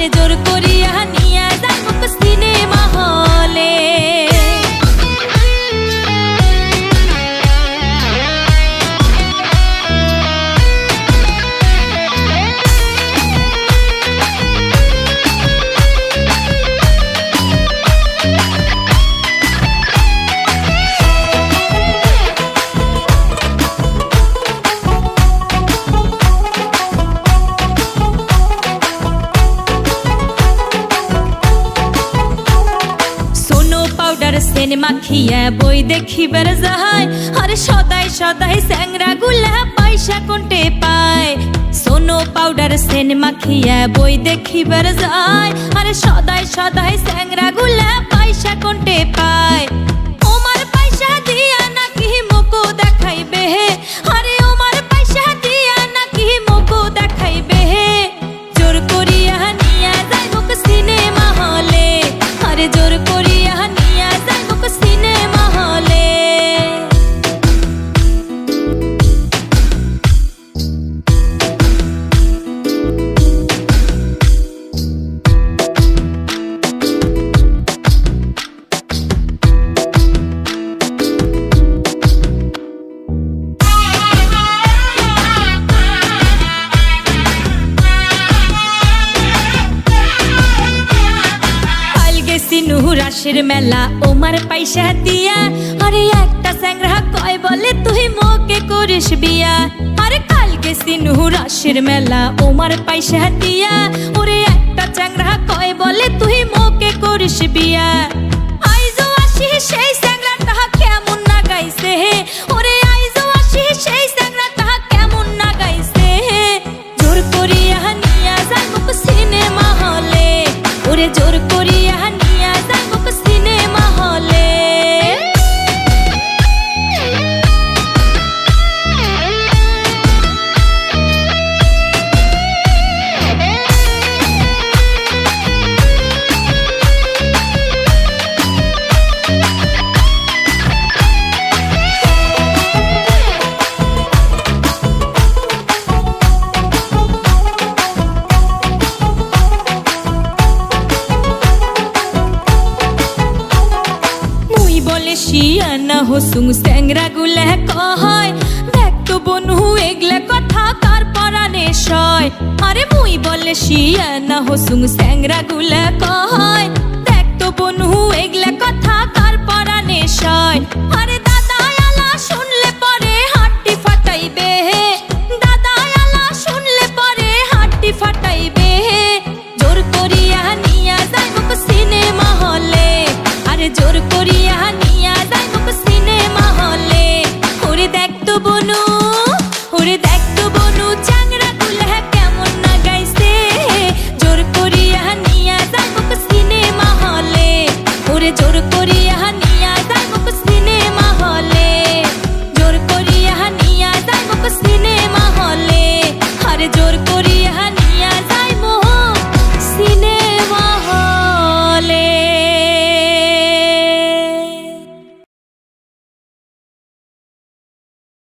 আরে জোর করিয়া নিয়া যাইব সিনেমা হলে। সিনেমা খিয়া বই দেখিবার যায় আরে সদাই সদাই স্যাংরা গুলা পয়সা কোনটে পায়। সোনো পাউডার সিনেমা খিয়া বই দেখিবার যায় আরে সদাই সদাই স্যাংরা গুলা পয়সা কোনটে পায়। ওমার পয়সা দিয়া নাকি মুকু দেখাইবে আরে ওমার পয়সা দিয়া নাকি মুকু দেখাইবে। জোর করিয়া নিয়া যাইব সিনেমা হলে আরে জোর করিয়া নিয়া যাইব সিনেমা হলে। রাশের মেলা ওমার পয়সা দিয়া আরে একটা স্যাংরা কয় বলে তুই মোকে করিস বিয়া। আরে কাল গেছি রাশের মেলা ওমার পয়সা দিয়া ওরে একটা স্যাংরা কয় বলে তুই মোকে করিস বিয়া। আইজো আসি সেই স্যাংরাটা কেমন না গাইছে ওরে আইজো আসি সেই স্যাংরাটা কেমন না গাইছে। জোর করিয়া নিয়া যাইব সিনেমা হলে ওরে জোর করিয়া নিয়া যাইব সিনেমা হলে। শিয়ানা হসুং স্যাংরা গুলা কয় দেখ তো বনু এগলা কথা কার পরানে সয়। আরে মুই বলে শিয়ানা হসুং স্যাংরা গুলা কয় দেখ তো বনু এগলা কথা কার পরানে সয়। আরে দাদা আলা শুনলে পরে হাড্ডি ফাটাইবে দাদা আলা শুনলে পরে হাড্ডি ফাটাইবে। জোর করিয়া নিয়া যাইব সিনেমা হলে আরে জোর করিয়া